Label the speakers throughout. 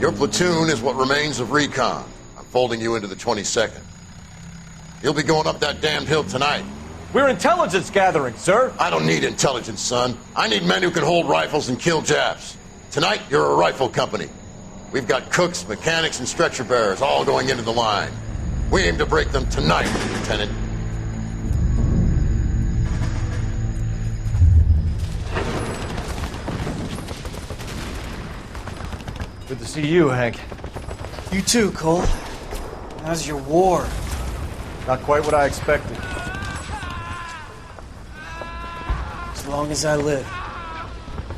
Speaker 1: Your platoon is what remains of recon. I'm folding you into the 22nd. You'll be going up that damned hill tonight.
Speaker 2: We're intelligence gathering, sir.
Speaker 1: I don't need intelligence, son. I need men who can hold rifles and kill Japs. Tonight, you're a rifle company. We've got cooks, mechanics, and stretcher bearers all going into the line. We aim to break them tonight, Lieutenant.
Speaker 2: Good to see you, Hank.
Speaker 3: You too, Cole. How's your war?
Speaker 2: Not quite what I expected.
Speaker 3: As long as I live,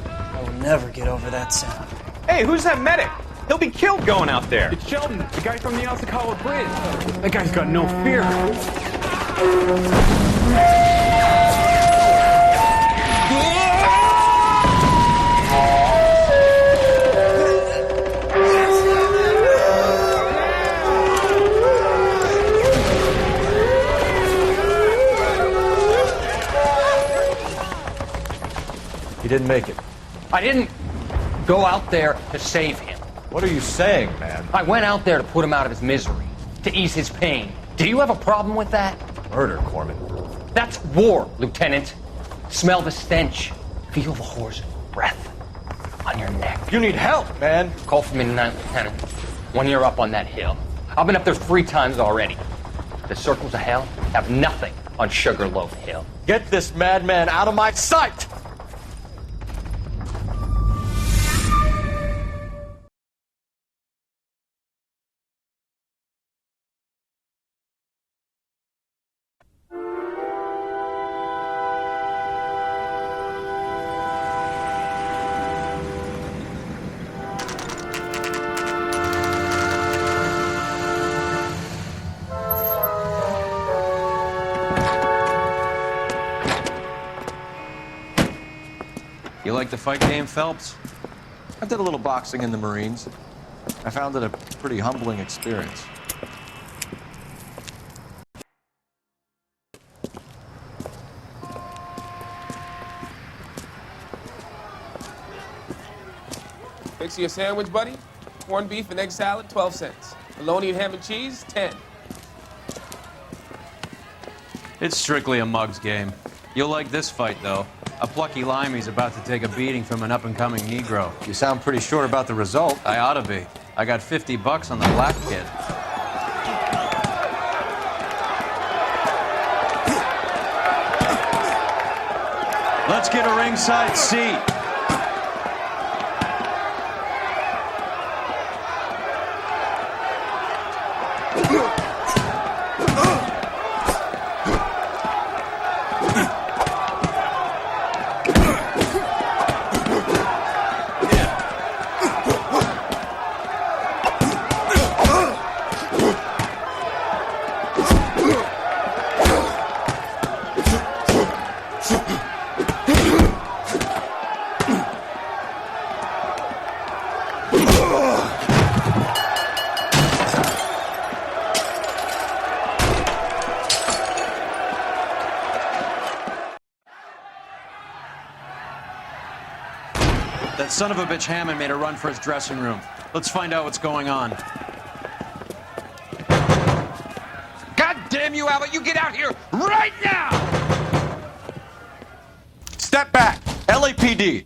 Speaker 3: I will never get over that sound.
Speaker 4: Hey, who's that medic? He'll be killed going out there.
Speaker 5: It's Sheldon, the guy from the Osakawa Bridge. That guy's got no fear.
Speaker 2: He didn't make it.
Speaker 6: I didn't go out there to save him.
Speaker 2: What are you saying, man?
Speaker 6: I went out there to put him out of his misery, to ease his pain. Do you have a problem with that?
Speaker 2: Murder, Corman.
Speaker 6: That's war, Lieutenant. Smell the stench. Feel the horse's breath on your neck.
Speaker 2: You need help, man.
Speaker 6: Call for me tonight, Lieutenant. When you're up on that hill. I've been up there 3 times already. The circles of hell have nothing on Sugarloaf Hill.
Speaker 2: Get this madman out of my sight!
Speaker 7: You like the fight game, Phelps?
Speaker 8: I did a little boxing in the Marines. I found it a pretty humbling experience.
Speaker 5: Fix you a sandwich, buddy? Corned beef and egg salad, 12 cents. Bologna and ham and cheese, 10.
Speaker 7: It's strictly a mug's game. You'll like this fight, though. A plucky limey's about to take a beating from an up-and-coming Negro.
Speaker 8: You sound pretty sure about the result.
Speaker 7: I ought to be. I got $50 on the black kid. Let's get a ringside seat. That son of a bitch Hammond made a run for his dressing room. Let's find out what's going on.
Speaker 9: God damn you, Albert! You get out here right now!
Speaker 8: Step back! LAPD!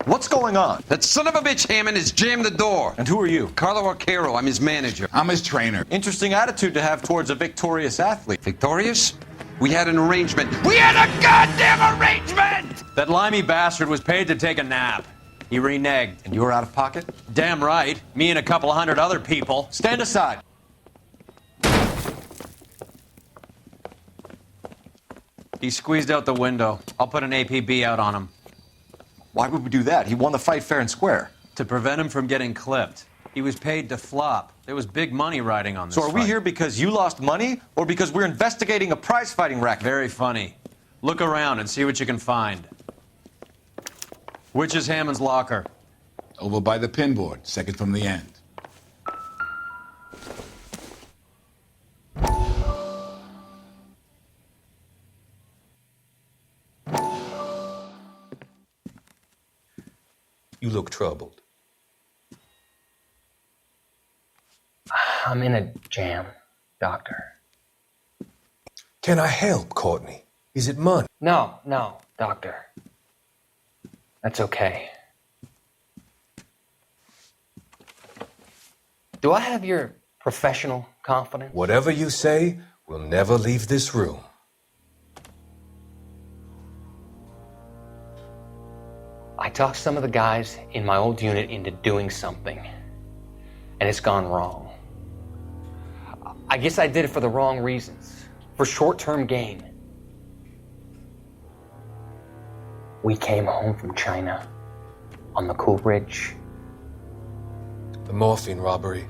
Speaker 8: What's going on?
Speaker 9: That son of a bitch Hammond has jammed the door.
Speaker 8: And who are you?
Speaker 9: Carlo Arcaro, I'm his manager.
Speaker 10: I'm his trainer.
Speaker 8: Interesting attitude to have towards a victorious athlete.
Speaker 9: Victorious? We had an arrangement. We had a goddamn arrangement!
Speaker 7: That limey bastard was paid to take a nap. He reneged.
Speaker 8: And you were out of pocket?
Speaker 7: Damn right. Me and a couple hundred other people.
Speaker 8: Stand aside.
Speaker 7: He squeezed out the window. I'll put an APB out on him.
Speaker 8: Why would we do that? He won the fight fair and square.
Speaker 7: To prevent him from getting clipped. He was paid to flop. There was big money riding on this
Speaker 8: So are we
Speaker 7: fight.
Speaker 8: here because you lost money or because we're investigating a prize-fighting racket?
Speaker 7: Very funny. Look around and see what you can find. Which is Hammond's locker?
Speaker 10: Over by the pinboard, second from the end.
Speaker 11: You look troubled.
Speaker 6: I'm in a jam, Doctor.
Speaker 11: Can I help, Courtney? Is it money?
Speaker 6: No, Doctor. That's okay. Do I have your professional confidence?
Speaker 11: Whatever you say, we'll never leave this room.
Speaker 6: I talked some of the guys in my old unit into doing something, and it's gone wrong. I guess I did it for the wrong reasons, for short-term gain. We came home from China on the Cool Ridge.
Speaker 11: The morphine robbery.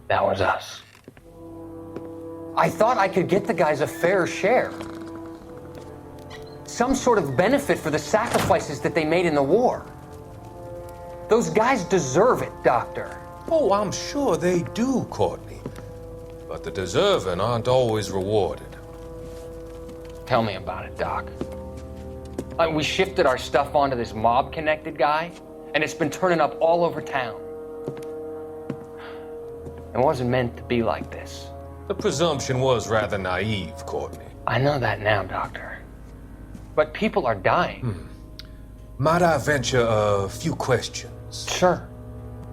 Speaker 6: That was us. I thought I could get the guys a fair share. Some sort of benefit for the sacrifices that they made in the war. Those guys deserve it, Doctor.
Speaker 11: Oh, I'm sure they do, Courtney. But the deserving aren't always rewarded.
Speaker 6: Tell me about it, Doc. We shifted our stuff onto this mob-connected guy, and it's been turning up all over town. It wasn't meant to be like this.
Speaker 11: The presumption was rather naive, Courtney.
Speaker 6: I know that now, Doctor. But people are dying.
Speaker 11: Might I venture a few questions?
Speaker 6: Sure.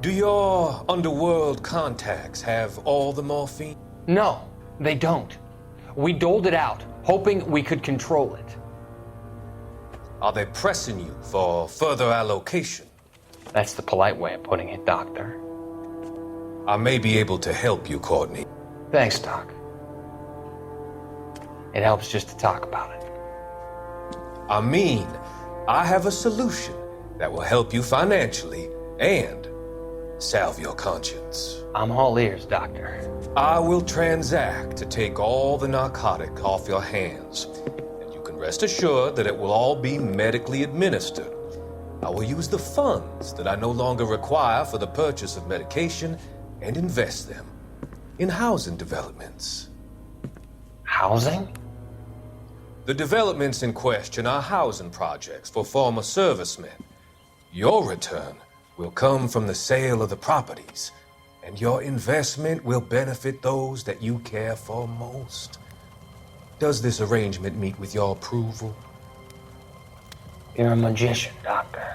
Speaker 11: Do your underworld contacts have all the morphine?
Speaker 6: No, they don't. We doled it out, hoping we could control it.
Speaker 11: Are they pressing you for further allocation?
Speaker 6: That's the polite way of putting it, Doctor.
Speaker 11: I may be able to help you, Courtney.
Speaker 6: Thanks, Doc. It helps just to talk about it.
Speaker 11: I mean, I have a solution that will help you financially and salve your conscience.
Speaker 6: I'm all ears, Doctor.
Speaker 11: I will transact to take all the narcotic off your hands. And you can rest assured that it will all be medically administered. I will use the funds that I no longer require for the purchase of medication and invest them in housing developments.
Speaker 6: Housing?
Speaker 11: The developments in question are housing projects for former servicemen. Your return will come from the sale of the properties, and your investment will benefit those that you care for most. Does this arrangement meet with your approval?
Speaker 6: You're a magician, Doctor.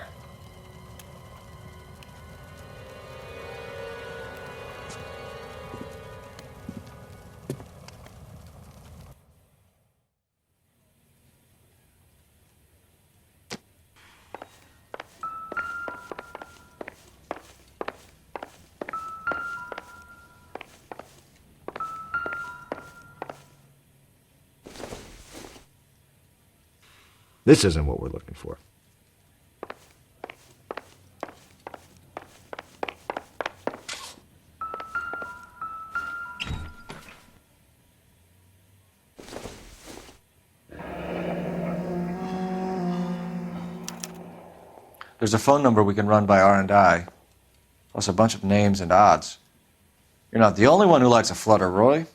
Speaker 12: This isn't what we're looking for.
Speaker 8: There's a phone number we can run by R&I, plus a bunch of names and odds. You're not the only one who likes a flutter, Roy.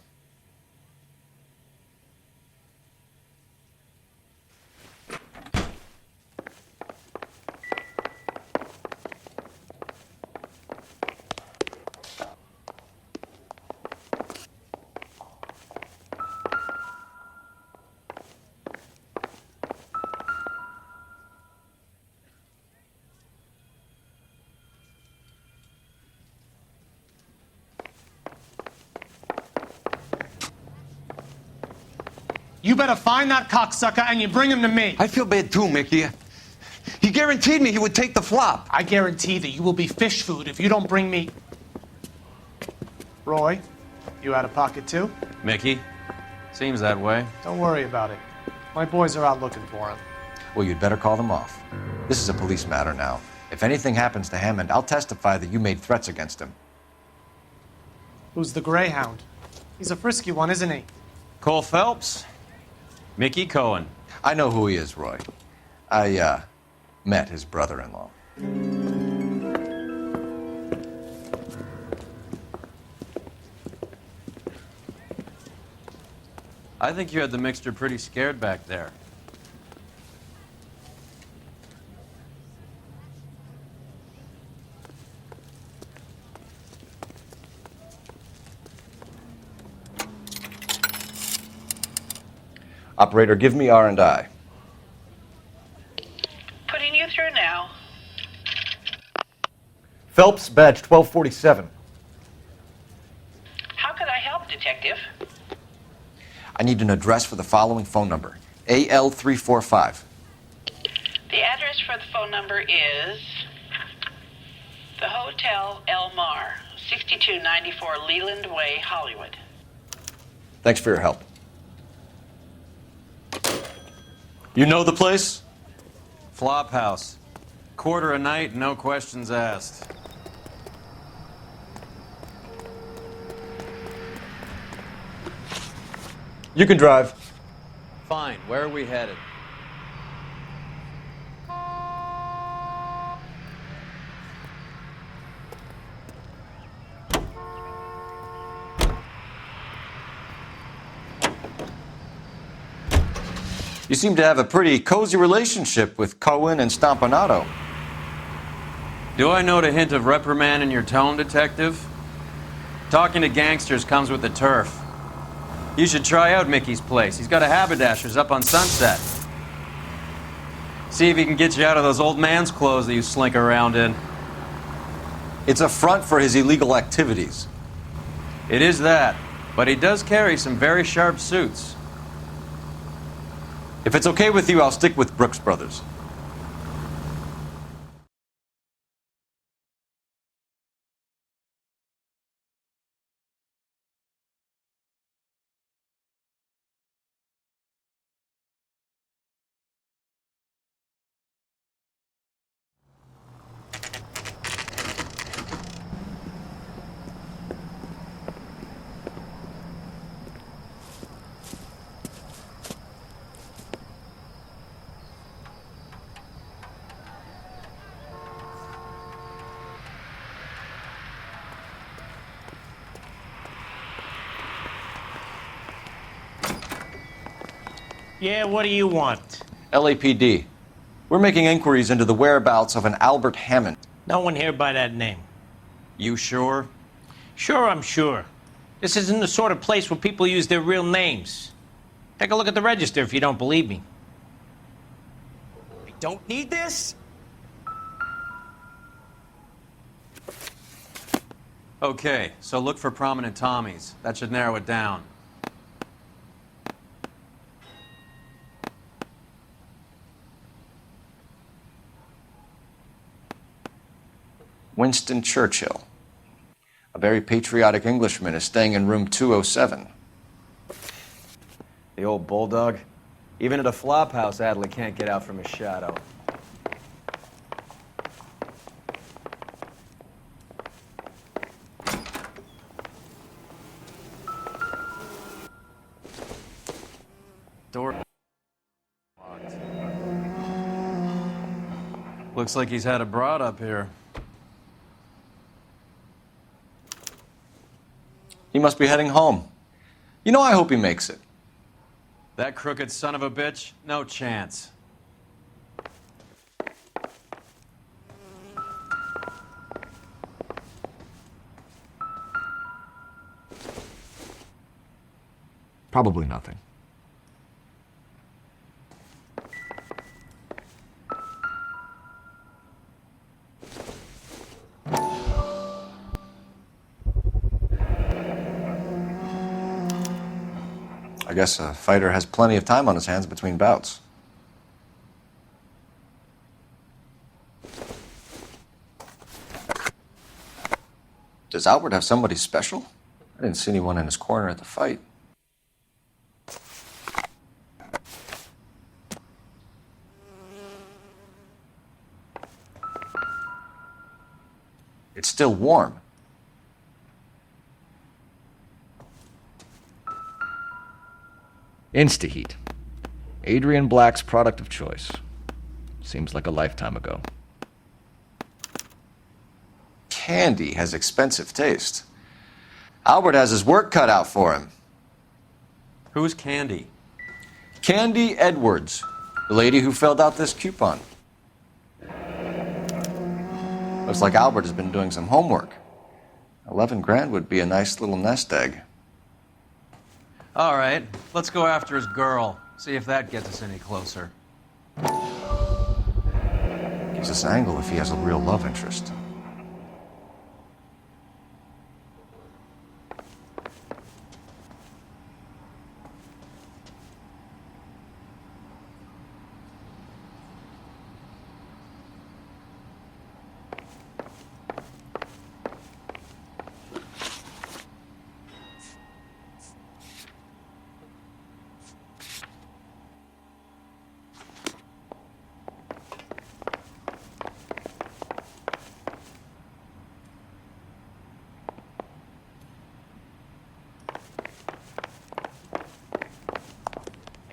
Speaker 13: You better find that cocksucker and you bring him to me.
Speaker 9: I feel bad too, Mickey. He guaranteed me he would take the flop.
Speaker 13: I guarantee that you will be fish food if you don't bring me... Roy, you out of pocket too?
Speaker 7: Mickey, seems that way.
Speaker 13: Don't worry about it. My boys are out looking for him.
Speaker 8: Well, you'd better call them off. This is a police matter now. If anything happens to Hammond, I'll testify that you made threats against him.
Speaker 13: Who's the Greyhound? He's a frisky one, isn't he?
Speaker 7: Coul Felps. Mickey Cohen.
Speaker 8: I know who he is, Roy. I, met his brother-in-law.
Speaker 7: I think you had the mixture pretty scared back there.
Speaker 8: Operator, give me R&I.
Speaker 14: Putting you through now.
Speaker 2: Phelps, badge 1247.
Speaker 14: How could I help, Detective?
Speaker 8: I need an address for the following phone number. AL345.
Speaker 14: The address for the phone number is the Hotel El Mar, 6294 Leland Way, Hollywood.
Speaker 8: Thanks for your help. You know the place?
Speaker 7: Flop house. Quarter a night, no questions asked.
Speaker 2: You can drive.
Speaker 7: Fine, where are we headed?
Speaker 8: You seem to have a pretty cozy relationship with Cohen and Stompanato.
Speaker 7: Do I note a hint of reprimand in your tone, Detective? Talking to gangsters comes with the turf. You should try out Mickey's place. He's got a haberdasher's up on Sunset. See if he can get you out of those old man's clothes that you slink around in.
Speaker 8: It's a front for his illegal activities.
Speaker 7: It is that, but he does carry some very sharp suits.
Speaker 8: If it's okay with you, I'll stick with Brooks Brothers.
Speaker 15: Yeah, what do you want?
Speaker 8: LAPD. We're making inquiries into the whereabouts of an Albert Hammond.
Speaker 15: No one here by that name.
Speaker 7: You sure?
Speaker 15: Sure, I'm sure. This isn't the sort of place where people use their real names. Take a look at the register if you don't believe me.
Speaker 3: I don't need this?
Speaker 7: Okay, so look for prominent Tommies. That should narrow it down.
Speaker 8: Winston Churchill. A very patriotic Englishman is staying in room 207.
Speaker 2: The old bulldog. Even at a flop house, Adley can't get out from his shadow.
Speaker 7: Door locked. Looks like he's had a broad up here.
Speaker 8: He must be heading home. You know, I hope he makes it.
Speaker 7: That crooked son of a bitch? No chance.
Speaker 12: Probably nothing.
Speaker 8: I guess a fighter has plenty of time on his hands between bouts. Does Albert have somebody special? I didn't see anyone in his corner at the fight. It's still warm.
Speaker 12: Instaheat. Adrian Black's product of choice. Seems like a lifetime ago.
Speaker 8: Candy has expensive taste. Albert has his work cut out for him.
Speaker 7: Who's Candy?
Speaker 8: Candy Edwards, the lady who filled out this coupon. Looks like Albert has been doing some homework. 11 grand would be a nice little nest egg.
Speaker 7: All right, let's go after his girl. See if that gets us any closer.
Speaker 8: Gives us an angle if he has a real love interest.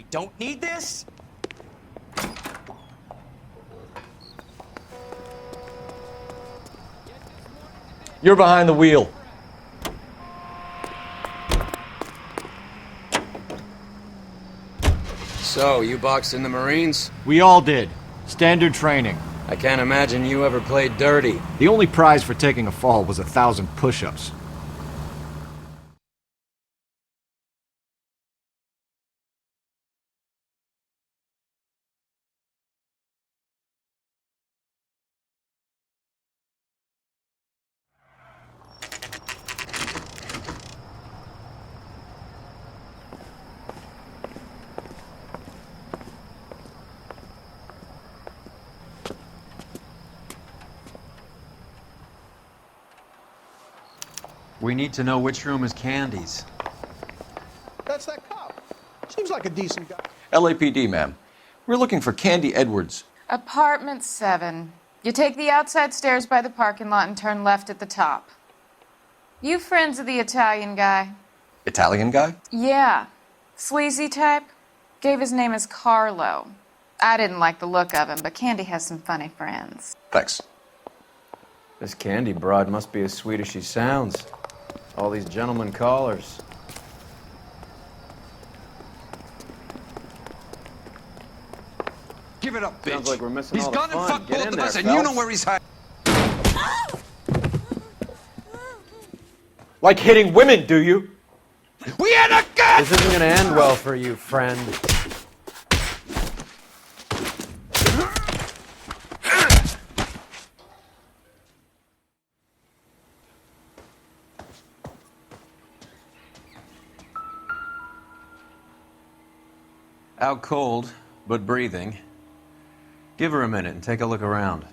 Speaker 16: Don't need this?
Speaker 12: You're behind the wheel.
Speaker 16: So, you boxed in the Marines?
Speaker 12: We all did. Standard training.
Speaker 16: I can't imagine you ever played dirty.
Speaker 12: The only prize for taking a fall was 1,000 push-ups.
Speaker 7: We need to know which room is Candy's.
Speaker 17: That's that cop. Seems like a decent guy.
Speaker 8: LAPD, ma'am. We're looking for Candy Edwards.
Speaker 18: Apartment 7. You take the outside stairs by the parking lot and turn left at the top. You friends of the Italian guy?
Speaker 8: Italian guy?
Speaker 18: Yeah. Sleazy type. Gave his name as Carlo. I didn't like the look of him, but Candy has some funny friends.
Speaker 8: Thanks.
Speaker 2: This Candy broad must be as sweet as she sounds. All these gentlemen callers.
Speaker 9: Give it up, bitch.
Speaker 2: Sounds like we're missing
Speaker 9: He's
Speaker 2: all the
Speaker 9: gone and
Speaker 2: fun.
Speaker 9: fucked
Speaker 2: Get
Speaker 9: both
Speaker 2: in
Speaker 9: of
Speaker 2: there,
Speaker 9: us, and you know
Speaker 2: Phelps.
Speaker 9: where he's hiding.
Speaker 12: Like hitting women, do you?
Speaker 9: We had a gun!
Speaker 2: This isn't gonna end well for you, friend.
Speaker 7: Out cold, but breathing. Give her a minute and take a look around.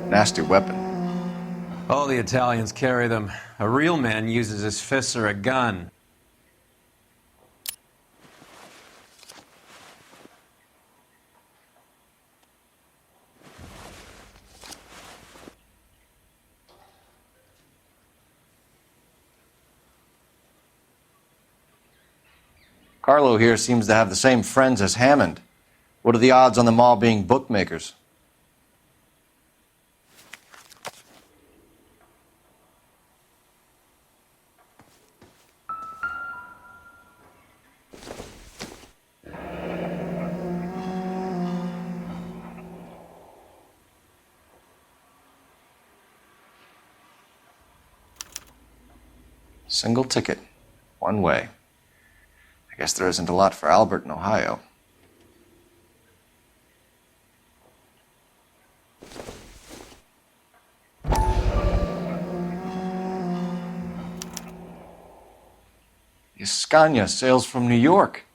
Speaker 8: Nasty weapon.
Speaker 7: All the Italians carry them. A real man uses his fists or a gun.
Speaker 8: Carlo here seems to have the same friends as Hammond. What are the odds on them all being bookmakers? Single ticket, one way. I guess there isn't a lot for Albert in Ohio. Scania sails from New York.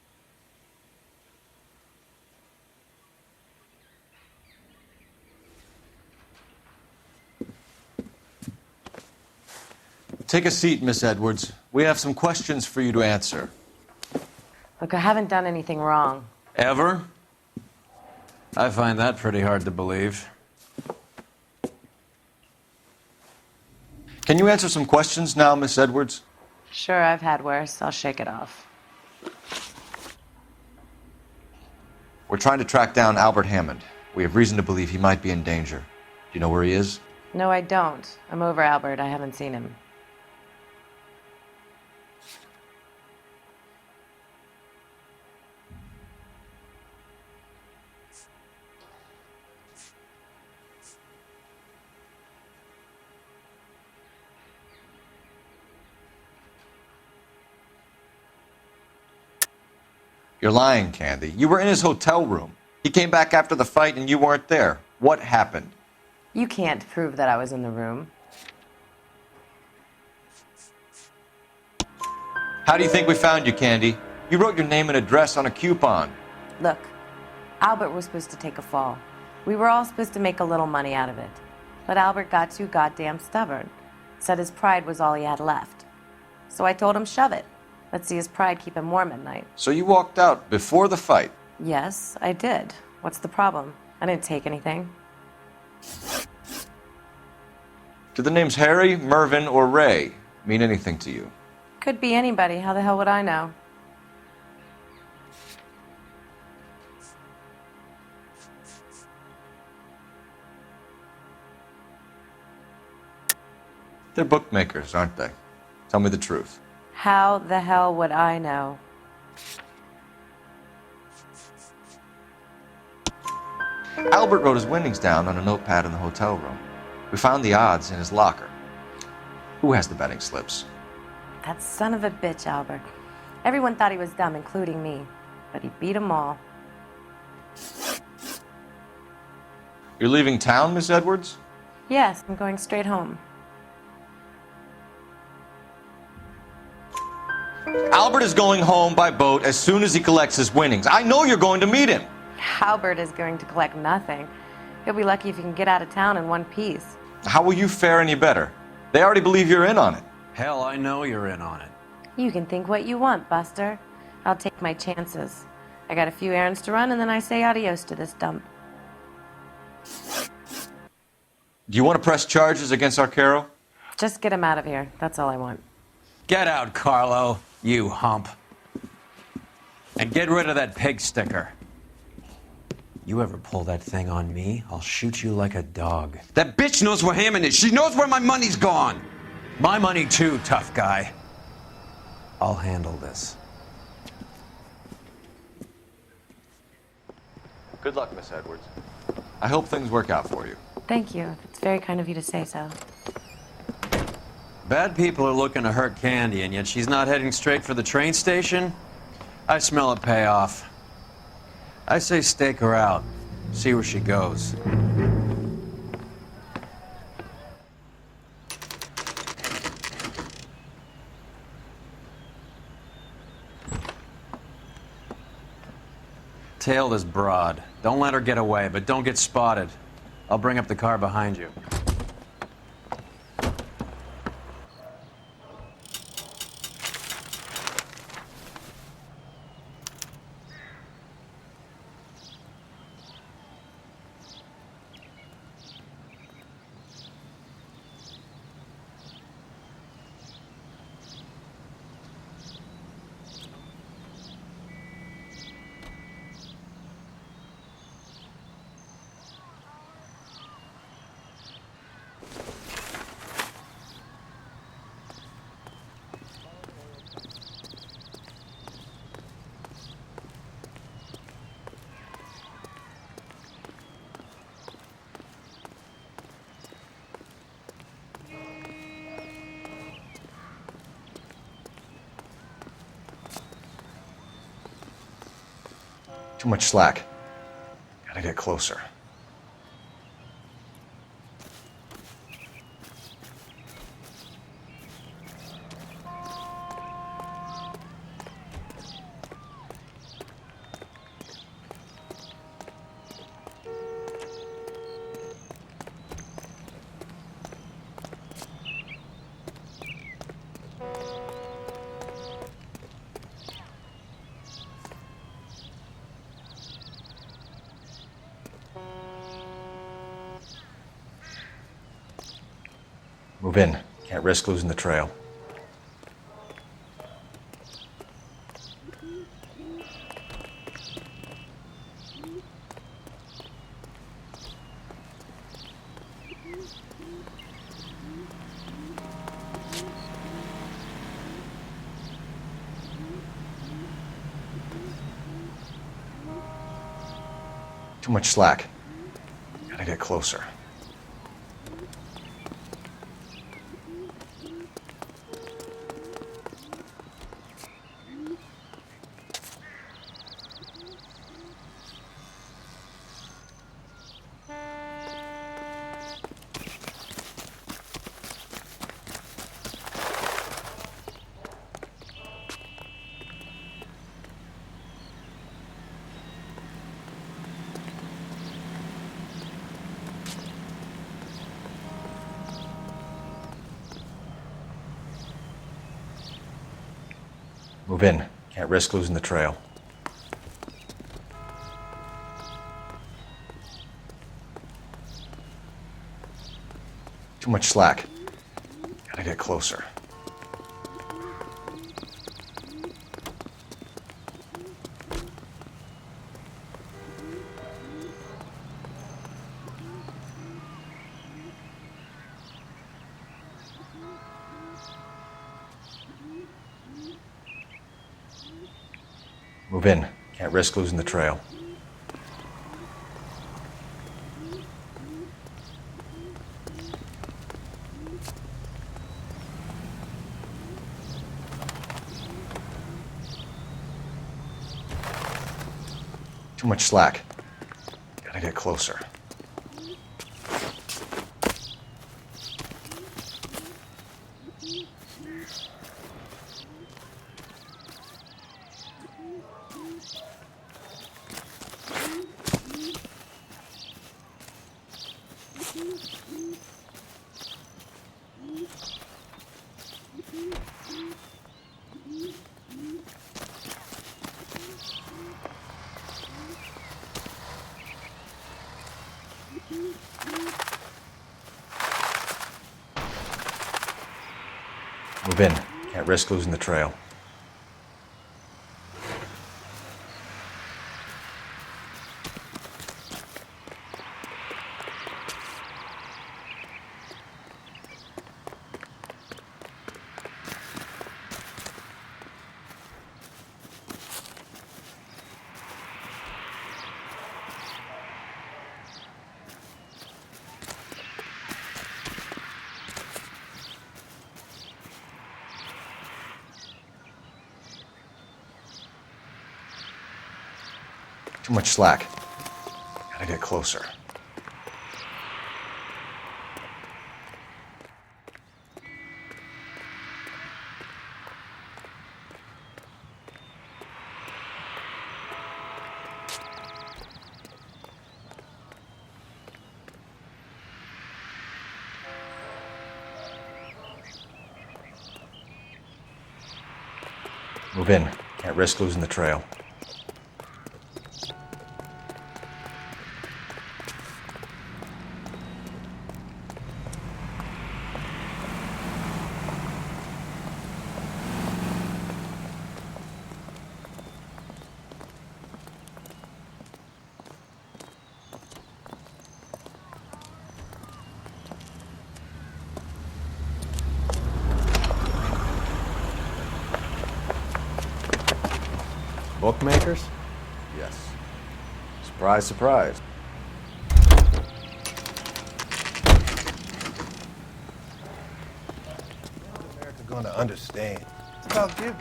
Speaker 8: Take a seat, Miss Edwards. We have some questions for you to answer.
Speaker 19: Look, I haven't done anything wrong.
Speaker 7: Ever? I find that pretty hard to believe.
Speaker 8: Can you answer some questions now, Miss Edwards?
Speaker 19: Sure, I've had worse. I'll shake it off.
Speaker 8: We're trying to track down Albert Hammond. We have reason to believe he might be in danger. Do you know where he is?
Speaker 19: No, I don't. I'm over Albert. I haven't seen him.
Speaker 8: You're lying, Candy. You were in his hotel room. He came back after the fight and you weren't there. What happened?
Speaker 19: You can't prove that I was in the room.
Speaker 8: How do you think we found you, Candy? You wrote your name and address on a coupon.
Speaker 19: Look, Albert was supposed to take a fall. We were all supposed to make a little money out of it. But Albert got too goddamn stubborn. Said his pride was all he had left. So I told him, shove it. Let's see his pride keep him warm at night.
Speaker 8: So you walked out before the fight?
Speaker 19: Yes, I did. What's the problem? I didn't take anything.
Speaker 8: Do the names Harry, Mervyn, or Ray mean anything to you?
Speaker 19: Could be anybody. How the hell would I know?
Speaker 8: They're bookmakers, aren't they? Tell me the truth.
Speaker 19: How the hell would I know?
Speaker 8: Albert wrote his winnings down on a notepad in the hotel room. We found the odds in his locker. Who has the betting slips?
Speaker 19: That son of a bitch, Albert. Everyone thought he was dumb, including me. But he beat them all.
Speaker 8: You're leaving town, Miss Edwards?
Speaker 19: Yes, I'm going straight home.
Speaker 8: Albert is going home by boat as soon as he collects his winnings. I know you're going to meet him.
Speaker 19: Albert is going to collect nothing. He'll be lucky if he can get out of town in one piece.
Speaker 8: How will you fare any better? They already believe you're in on it.
Speaker 7: Hell, I know you're in on it.
Speaker 19: You can think what you want, Buster. I'll take my chances. I got a few errands to run, and then I say adios to this dump.
Speaker 8: Do you want to press charges against Arcaro?
Speaker 19: Just get him out of here. That's all I want.
Speaker 7: Get out, Carlo, you hump. And get rid of that pig sticker. You ever pull that thing on me, I'll shoot you like a dog.
Speaker 9: That bitch knows where Hammond is. She knows where my money's gone.
Speaker 7: My money too, tough guy. I'll handle this.
Speaker 8: Good luck, Miss Edwards. I hope things work out for you.
Speaker 19: Thank you. It's very kind of you to say so.
Speaker 7: Bad people are looking to hurt Candy, and yet she's not heading straight for the train station? I smell a payoff. I say stake her out. See where she goes. Tail this broad. Don't let her get away, but don't get spotted. I'll bring up the car behind you.
Speaker 8: Too much slack. Gotta get closer. Move in. Can't risk losing the trail. Too much slack. Gotta get closer. Move in. Can't risk losing the trail. Too much slack. Gotta get closer. Move in. Can't risk losing the trail. Too much slack. Gotta get closer. Move in. Can't risk losing the trail. Too much slack. Gotta get closer. Move in. Can't risk losing the trail.
Speaker 2: Bookmakers?
Speaker 8: Yes. Surprise, surprise.
Speaker 17: America gonna understand. It's about giving.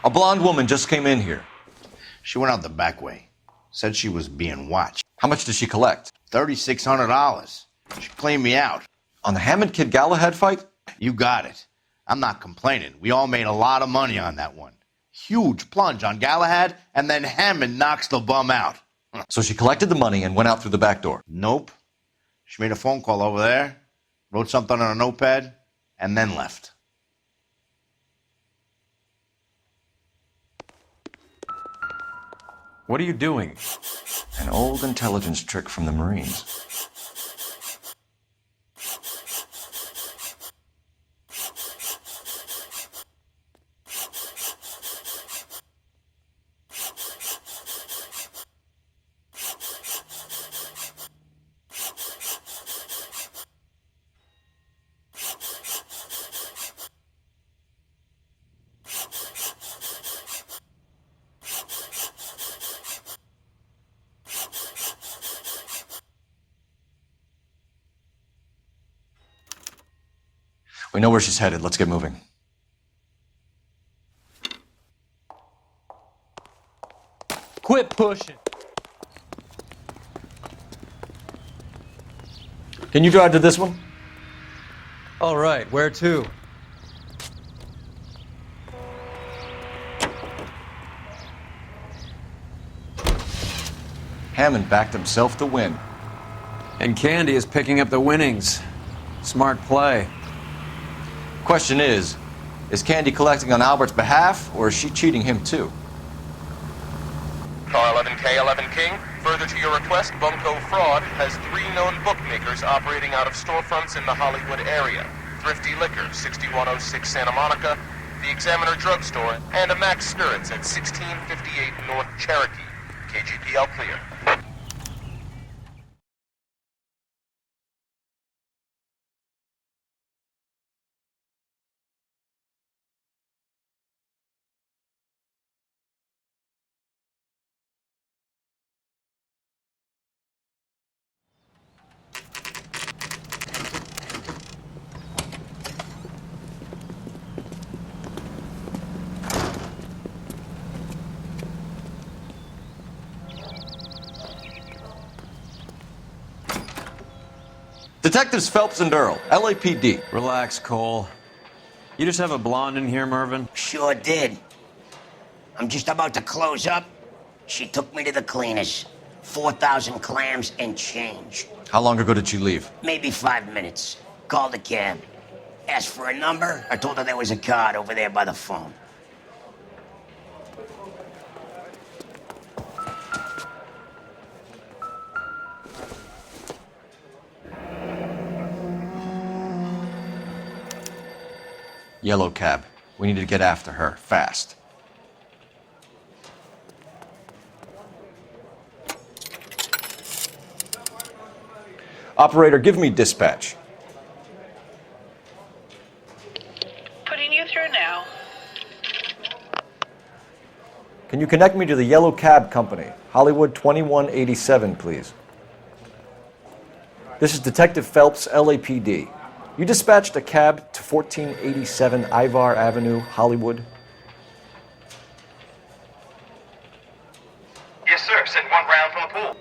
Speaker 8: A blonde woman just came in here.
Speaker 20: She went out the back way. Said she was being watched.
Speaker 8: How much did she collect?
Speaker 20: $3,600. She cleaned me out.
Speaker 8: On the Hammond Kid Galahad fight?
Speaker 20: You got it. I'm not complaining. We all made a lot of money on that one. Huge plunge on Galahad, and then Hammond knocks the bum out.
Speaker 8: So she collected the money and went out through the back door?
Speaker 20: Nope. She made a phone call over there, wrote something on a notepad, and then left.
Speaker 7: What are you doing?
Speaker 8: An old intelligence trick from the Marines. We know where she's headed. Let's get moving.
Speaker 15: Quit pushing.
Speaker 8: Can you drive to this one?
Speaker 16: All right, where to?
Speaker 8: Hammond backed himself to win.
Speaker 7: And Candy is picking up the winnings. Smart play.
Speaker 8: Question is, Is Candy collecting on Albert's behalf, or is she cheating him too?
Speaker 21: Car 11K, 11 King. Further to your request, Bunko Fraud has 3 known bookmakers operating out of storefronts in the Hollywood area. Thrifty Liquor, 6106 Santa Monica, the Examiner Drugstore, and a Max Spirits at 1658 North Cherokee. KGPL clear.
Speaker 8: Detectives Phelps and Earl, LAPD.
Speaker 7: Relax, Cole. You just have a blonde in here, Mervyn?
Speaker 22: Sure did. I'm just about to close up. She took me to the cleaners. 4,000 clams and change.
Speaker 8: How long ago did she leave?
Speaker 22: Maybe 5 minutes. Called a cab. Asked for a number. I told her there was a card over there by the phone.
Speaker 8: Yellow cab. We need to get after her, fast. Operator, give me dispatch.
Speaker 14: Putting you through now.
Speaker 8: Can you connect me to the Yellow Cab Company, Hollywood 2187, please? This is Detective Phelps, LAPD. You dispatched a cab to 1487 Ivar Avenue, Hollywood?
Speaker 21: Yes, sir. Sent 1 round from the pool.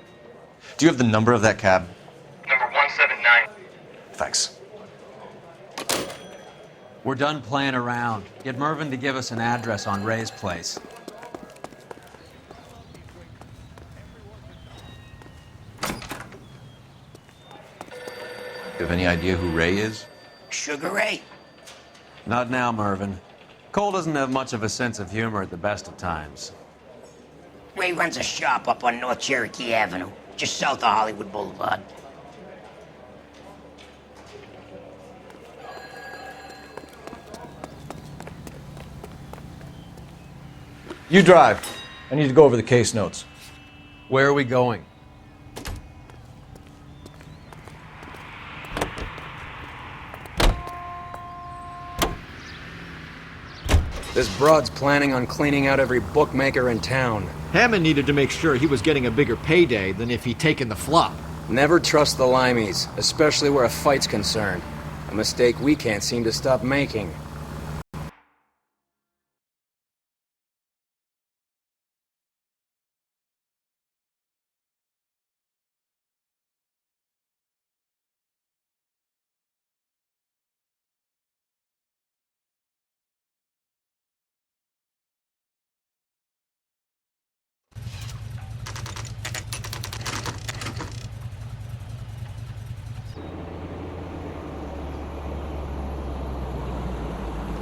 Speaker 8: Do you have the number of that cab?
Speaker 21: Number 179.
Speaker 8: Thanks.
Speaker 7: We're done playing around. Get Mervyn to give us an address on Ray's place.
Speaker 8: You have any idea who Ray is?
Speaker 22: Sugar Ray?
Speaker 7: Not now, Mervyn. Cole doesn't have much of a sense of humor at the best of times.
Speaker 22: Ray runs a shop up on North Cherokee Avenue, just south of Hollywood Boulevard.
Speaker 8: You drive. I need to go over the case notes.
Speaker 2: Where are we going? This broad's planning on cleaning out every bookmaker in town.
Speaker 12: Hammond needed to make sure he was getting a bigger payday than if he'd taken the flop.
Speaker 2: Never trust the limeys, especially where a fight's concerned. A mistake we can't seem to stop making.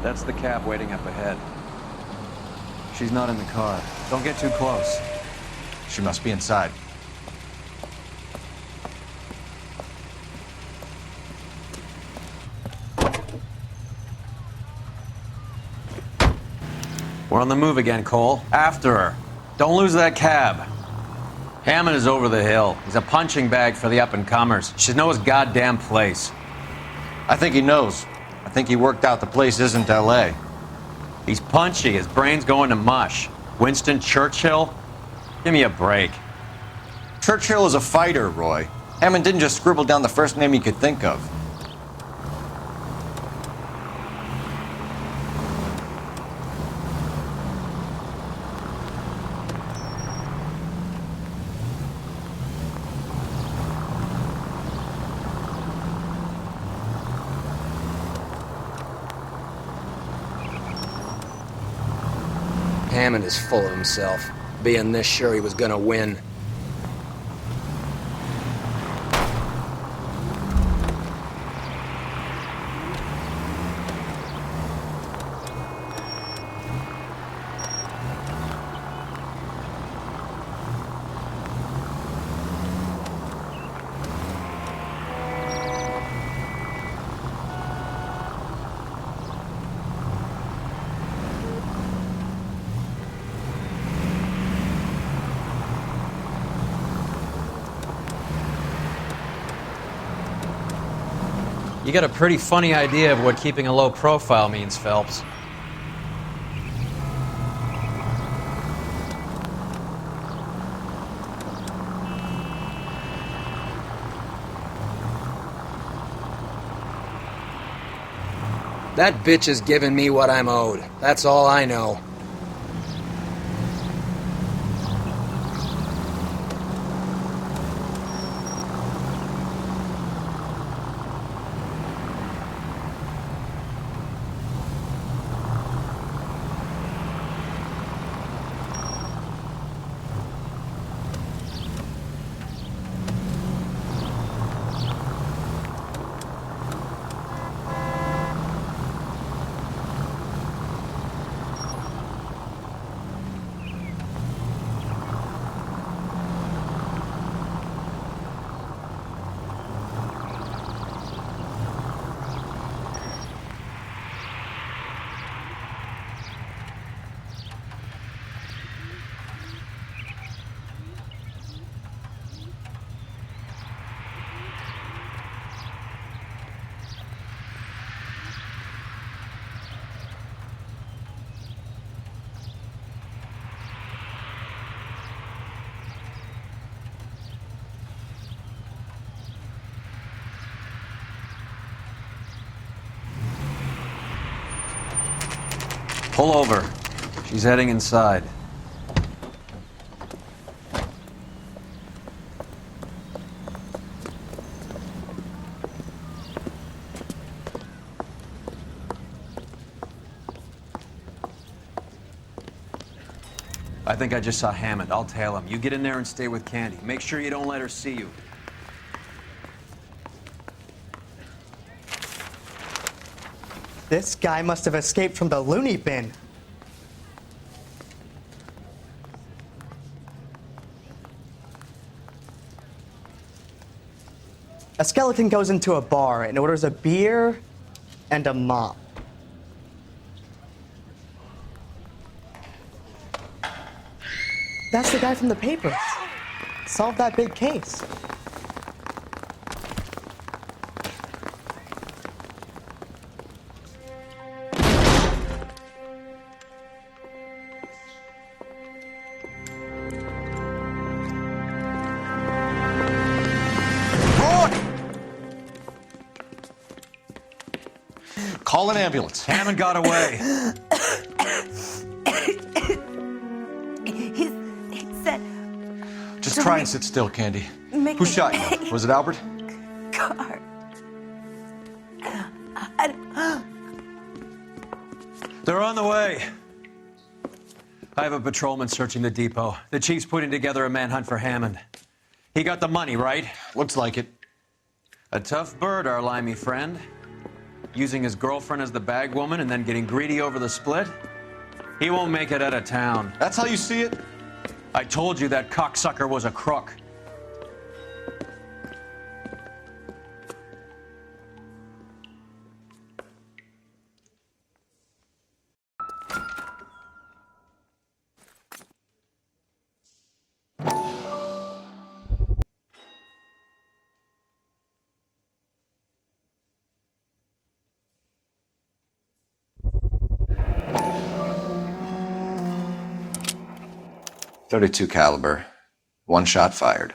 Speaker 7: That's the cab waiting up ahead. She's not in the car. Don't get too close.
Speaker 8: She must be inside.
Speaker 7: We're on the move again, Cole. After her. Don't lose that cab. Hammond is over the hill. He's a punching bag for the up-and-comers. Should know his goddamn place.
Speaker 8: I think he knows. I think he worked out the place isn't L.A.
Speaker 7: He's punchy. His brain's going to mush. Winston Churchill? Give me a break.
Speaker 8: Churchill is a fighter, Roy. Hammond didn't just scribble down the first name he could think of.
Speaker 2: Hammond is full of himself, being this sure he was gonna win.
Speaker 7: got a pretty funny idea of what keeping a low profile means, Phelps.
Speaker 1: That bitch is giving me what I'm owed. That's all I know.
Speaker 7: Pull over. She's heading inside. I think I just saw Hammond. I'll tail him. You get in there and stay with Candy. Make sure you don't let her see you.
Speaker 4: This guy must have escaped from the loony bin. A skeleton goes into a bar and orders a beer and a mop. That's the guy from the papers. Solved that big case.
Speaker 8: Call an ambulance.
Speaker 7: Hammond got away.
Speaker 19: He said...
Speaker 8: Just try and sit still, Candy. Who shot you? Was it Albert?
Speaker 19: Car.
Speaker 7: They're on the way. I have a patrolman searching the depot. The chief's putting together a manhunt for Hammond. He got the money, right?
Speaker 8: Looks like it.
Speaker 7: A tough bird, our limey friend. Using his girlfriend as the bag woman and then getting greedy over the split? He won't make it out of town.
Speaker 8: That's how you see it?
Speaker 7: I told you that cocksucker was a crook.
Speaker 8: .32 caliber. One shot fired.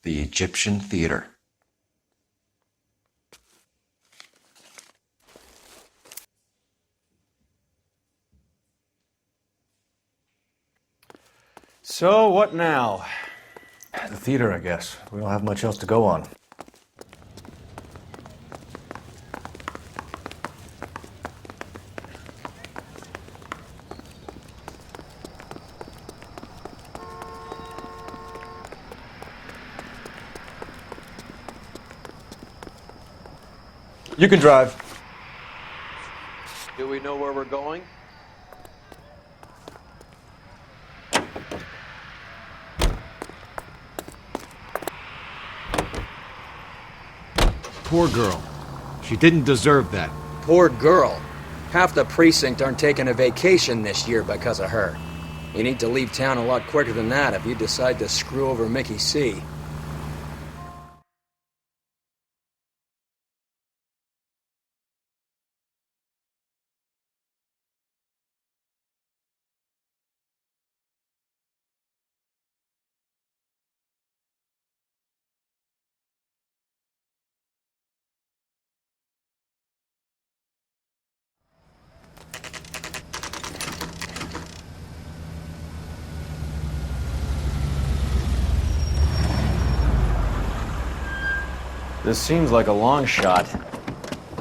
Speaker 8: The Egyptian Theater.
Speaker 2: So, what now? The theater, I guess. We don't have much else to go on. You can drive.
Speaker 7: Do we know where we're going?
Speaker 5: Poor girl. She didn't deserve that.
Speaker 1: Poor girl. Half the precinct aren't taking a vacation this year because of her. You need to leave town a lot quicker than that if you decide to screw over Mickey C.
Speaker 2: This seems like a long shot.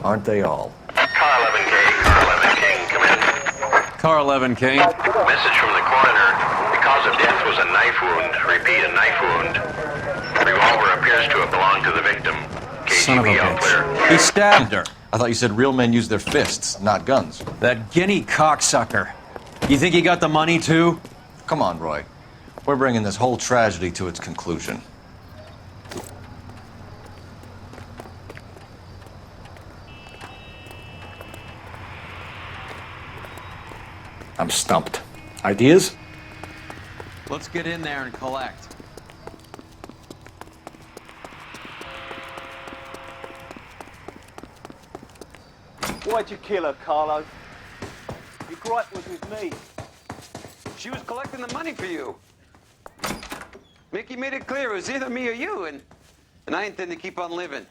Speaker 2: Aren't they all?
Speaker 21: Car 11K, Car 11 King, come in.
Speaker 7: Car 11 King.
Speaker 21: Message from the coroner. The cause of death was a knife wound. Repeat, a knife wound. The revolver appears to have belonged to the victim.
Speaker 2: Son of a
Speaker 21: KGB all clear.
Speaker 2: bitch. He stabbed her. I thought you said real men use their fists, not guns.
Speaker 7: That guinea cocksucker. You think he got the money too?
Speaker 8: Come on, Roy. We're bringing this whole tragedy to its conclusion.
Speaker 5: I'm stumped. Ideas?
Speaker 7: Let's get in there and collect.
Speaker 10: Why'd you kill her, Carlo? Your gripe was with me.
Speaker 9: She was collecting the money for you. Mickey made it clear it was either me or you, and I intend to keep on living.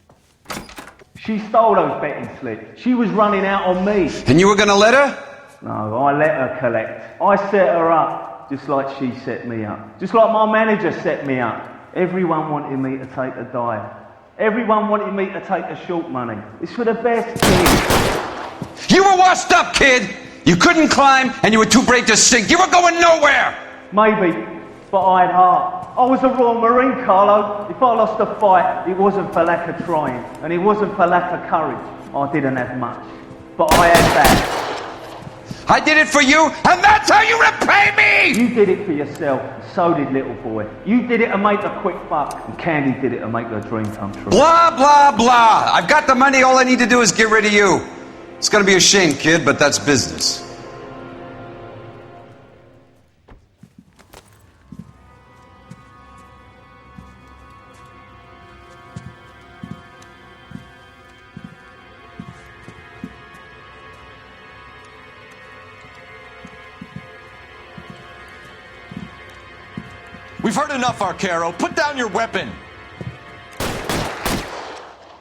Speaker 10: She stole those betting slips. She was running out on me.
Speaker 9: And you were gonna let her?
Speaker 10: No, I let her collect. I set her up, just like she set me up. Just like my manager set me up. Everyone wanted me to take a dive. Everyone wanted me to take the short money. It's for the best kid.
Speaker 9: You were washed up, kid! You couldn't climb, and you were too brave to sink. You were going nowhere!
Speaker 10: Maybe, but I had heart. I was a Royal Marine, Carlo. If I lost a fight, it wasn't for lack of trying, and it wasn't for lack of courage. I didn't have much, but I had that.
Speaker 9: I did it for you, and that's how you repay me!
Speaker 10: You did it for yourself, and so did little boy. You did it to make a quick buck, and Candy did it to make her dream come true.
Speaker 9: Blah, blah, blah. I've got the money, all I need to do is get rid of you. It's gonna be a shame, kid, but that's business.
Speaker 8: We've heard enough, Arcaro. Put down your weapon.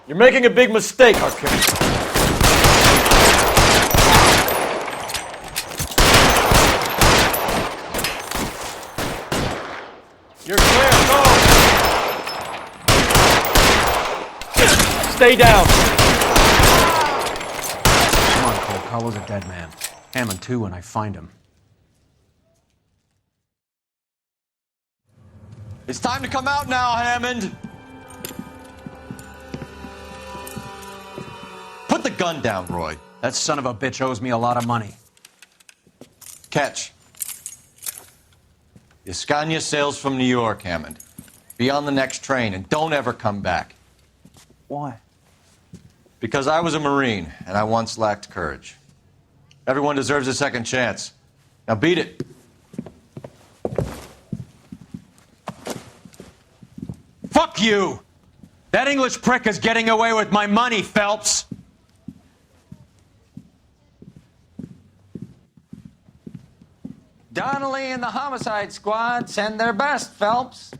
Speaker 2: You're making a big mistake, Arcaro. You're clear. Go. Stay down.
Speaker 7: Come on, Cole. Carlo's a dead man. Hammond too when I find him.
Speaker 8: It's time to come out now, Hammond. Put the gun down, Roy.
Speaker 7: That son of a bitch owes me a lot of money.
Speaker 8: Catch. Escania sails from New York, Hammond. Be on the next train and don't ever come back.
Speaker 10: Why?
Speaker 8: Because I was a Marine and I once lacked courage. Everyone deserves a second chance. Now beat it.
Speaker 7: Fuck you! That English prick is getting away with my money, Phelps!
Speaker 23: Donnelly and the homicide squad send their best, Phelps.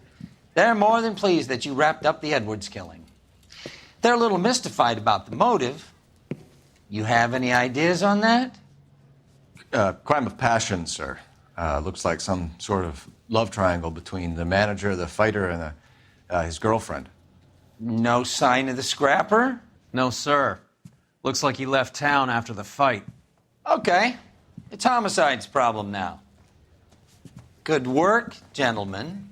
Speaker 23: They're more than pleased that you wrapped up the Edwards killing. They're a little mystified about the motive. You have any ideas on that?
Speaker 8: Crime of passion, sir. Looks like some sort of love triangle between the manager, the fighter, and his girlfriend.
Speaker 23: No sign of the scrapper?
Speaker 7: No, sir. Looks like he left town after the fight.
Speaker 23: Okay. It's homicide's problem now. Good work, gentlemen.